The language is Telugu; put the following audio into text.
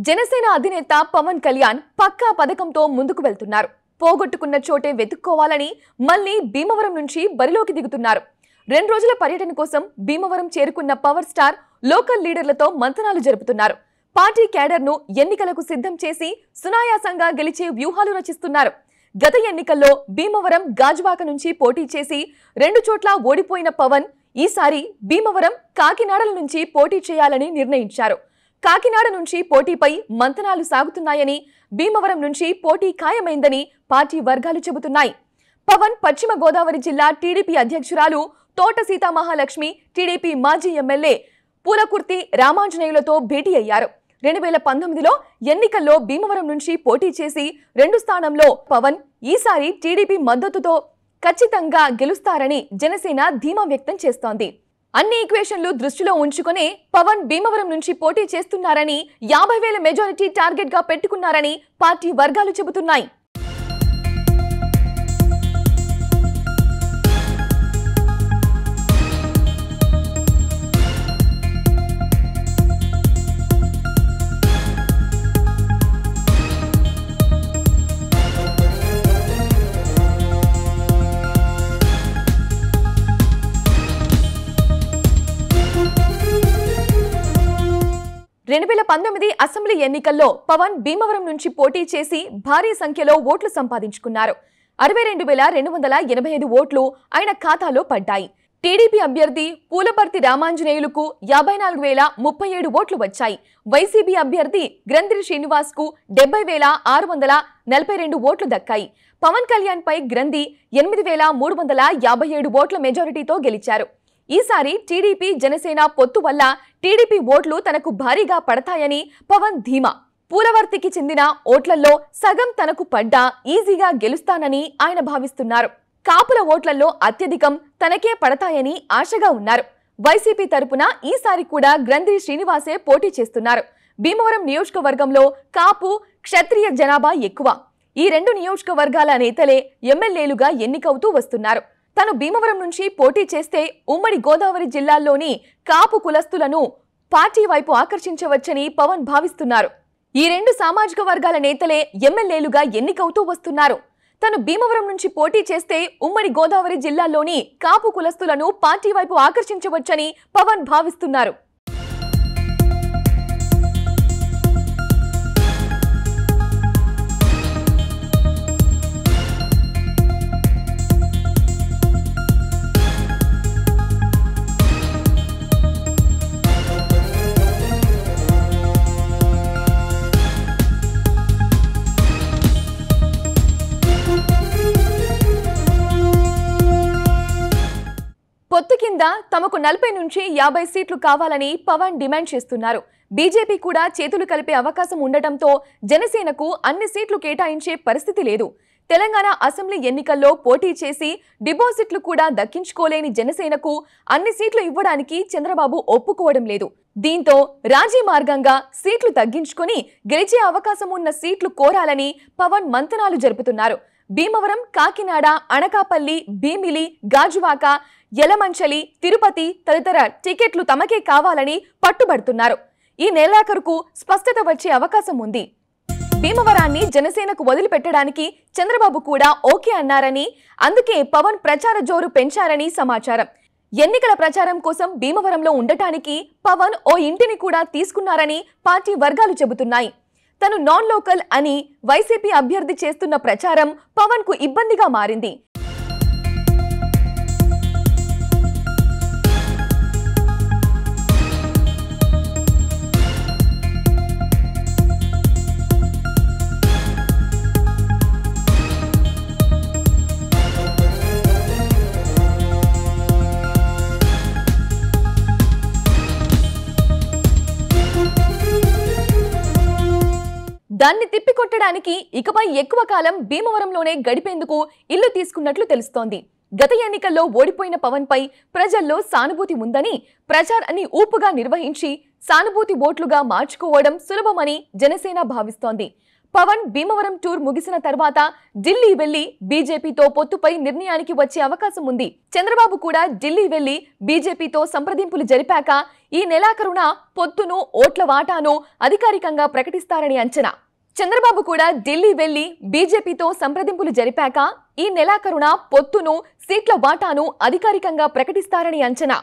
జనసేన అధినేత పవన్ కళ్యాణ్ పక్కా పథకంతో ముందుకు వెళ్తున్నారు. పోగొట్టుకున్న చోటే వెతుక్కోవాలని మళ్ళీ భీమవరం నుంచి బరిలోకి దిగుతున్నారు. 2 రోజుల పర్యటన కోసం భీమవరం చేరుకున్న పవర్ స్టార్ లోకల్ లీడర్లతో మంతనాలు జరుపుతున్నారు. పార్టీ క్యాడర్ను ఎన్నికలకు సిద్ధం చేసి సునాయాసంగా గెలిచే వ్యూహాలు రచిస్తున్నారు. గత ఎన్నికల్లో భీమవరం గాజువాక నుంచి పోటీ చేసి 2 చోట్ల ఓడిపోయిన పవన్ ఈసారి భీమవరం కాకినాడల నుంచి పోటీ చేయాలని నిర్ణయించారు. కాకినాడ నుంచి పోటీపై మంతనాలు సాగుతున్నాయని, భీమవరం నుంచి పోటీ ఖాయమైందని పార్టీ వర్గాలు చెబుతున్నాయి. పవన్ పశ్చిమ గోదావరి జిల్లా టీడీపీ అధ్యక్షురాలు తోట సీతామహాలక్ష్మి, టీడీపీ మాజీ ఎమ్మెల్యే పూలకుర్తి రామాంజనేయులతో భేటీ అయ్యారు. 2019లో ఎన్నికల్లో భీమవరం నుంచి పోటీ చేసి 2 స్థానంలో పవన్ ఈసారి టీడీపీ మద్దతుతో ఖచ్చితంగా గెలుస్తారని జనసేన ధీమా వ్యక్తం చేస్తోంది. అన్ని ఈక్వేషన్లు దృష్టిలో ఉంచుకునే పవన్ భీమవరం నుంచి పోటీ చేస్తున్నారని, 50,000 మెజారిటీ టార్గెట్ గా పెట్టుకున్నారని పార్టీ వర్గాలు చెబుతున్నాయి. అసెంబ్లీ ఎన్నికల్లో పవన్ భీమవరం నుంచి పోటీ చేసి భారీ సంఖ్యలో ఓట్లు సంపాదించుకున్నారు. 62,285 ఓట్లు ఆయన ఖాతాలో పడ్డాయి. టీడీపీ అభ్యర్థి పూలపర్తి రామాంజనేయులకు 54,037 ఓట్లు వచ్చాయి. వైసీపీ అభ్యర్థి గ్రంథి శ్రీనివాస్ కు 70,642 ఓట్లు దక్కాయి. పవన్ కళ్యాణ్ పై గ్రంథి 8,357 ఓట్ల మెజారిటీతో గెలిచారు. ఈసారి టీడీపీ జనసేన పొత్తు వల్ల టీడీపీ ఓట్లు తనకు భారీగా పడతాయని పవన్ ధీమా. పూలవర్తికి చెందిన ఓట్లలో సగం తనకు పడ్డా ఈజీగా గెలుస్తానని ఆయన భావిస్తున్నారు. కాపుల ఓట్లలో అత్యధికం తనకే పడతాయని ఆశగా ఉన్నారు. వైసీపీ తరపున ఈసారి కూడా గ్రంథి శ్రీనివాసే పోటీ చేస్తున్నారు. భీమవరం నియోజకవర్గంలో కాపు, క్షత్రియ జనాభా ఎక్కువ. ఈ 2 నియోజకవర్గాల నేతలే ఎమ్మెల్యేలుగా ఎన్నికవుతూ వస్తున్నారు. తను భీమవరం నుంచి పోటీ చేస్తే ఉమ్మడి గోదావరి జిల్లాల్లోని కాపు కులస్తులను పార్టీ వైపు ఆకర్షించవచ్చని పవన్ భావిస్తున్నారు. ఈ 2 సామాజిక వర్గాల నేతలే ఎమ్మెల్యేలుగా ఎన్నికవుతూ వస్తున్నారు. తను భీమవరం నుంచి పోటీ చేస్తే ఉమ్మడి గోదావరి జిల్లాల్లోని కాపు కులస్తులను పార్టీ వైపు ఆకర్షించవచ్చని పవన్ భావిస్తున్నారు. పొత్తు కింద తమకు 40 నుంచి 50 సీట్లు కావాలని పవన్ డిమాండ్ చేస్తున్నారు. బీజేపీ కూడా చేతులు కలిపే అవకాశం ఉండటంతో జనసేనకు అన్ని సీట్లు కేటాయించే పరిస్థితి లేదు. తెలంగాణ అసెంబ్లీ ఎన్నికల్లో పోటీ చేసి డిపాజిట్లు కూడా దక్కించుకోలేని జనసేనకు అన్ని సీట్లు ఇవ్వడానికి చంద్రబాబు ఒప్పుకోవడం లేదు. దీంతో రాజీ మార్గంగా సీట్లు తగ్గించుకుని గెలిచే అవకాశం ఉన్న సీట్లు కోరాలని పవన్ మంతనాలు జరుపుతున్నారు. భీమవరం, కాకినాడ, అనకాపల్లి, భీమిలి, గాజువాక, యలమంచలి, తిరుపతి తదితర టికెట్లు తమకే కావాలని పట్టుబడుతున్నారు. ఈ నెలాఖరుకు స్పష్టత వచ్చే అవకాశం ఉంది. భీమవరాన్ని జనసేనకు వదిలిపెట్టడానికి చంద్రబాబు కూడా ఓకే అన్నారని, అందుకే పవన్ ప్రచార జోరు పెంచారని సమాచారం. ఎన్నికల ప్రచారం కోసం భీమవరంలో ఉండటానికి పవన్ ఓ ఇంటిని కూడా తీసుకున్నారని పార్టీ వర్గాలు చెబుతున్నాయి. తను నాన్ లోకల్ అని వైసీపీ అభ్యర్థి చేస్తున్న ప్రచారం పవన్ కు ఇబ్బందిగా మారింది. దాన్ని తిప్పికొట్టడానికి ఇకపై ఎక్కువ కాలం భీమవరంలోనే గడిపేందుకు ఇల్లు తీసుకున్నట్లు తెలుస్తోంది. గత ఎన్నికల్లో ఓడిపోయిన పవన్ పై ప్రజల్లో సానుభూతి ఉందని, ప్రచారాన్ని ఊపుగా నిర్వహించి సానుభూతి ఓట్లుగా మార్చుకోవడం సులభమని జనసేన భావిస్తోంది. పవన్ భీమవరం టూర్ ముగిసిన తర్వాత ఢిల్లీ వెళ్లి బీజేపీతో పొత్తుపై నిర్ణయానికి వచ్చే అవకాశం ఉంది. చంద్రబాబు కూడా ఢిల్లీ వెళ్లి బీజేపీతో సంప్రదింపులు జరిపాక ఈ నెలాఖరున పొత్తును, ఓట్ల వాటాను అధికారికంగా ప్రకటిస్తారని అంచనా. చంద్రబాబు కూడా ఢిల్లీ వెళ్లి బీజేపీతో సంప్రదింపులు జరిపాక ఈ నెలాఖరున పొత్తును, సీట్ల వాటాను అధికారికంగా ప్రకటిస్తారని అంచనా.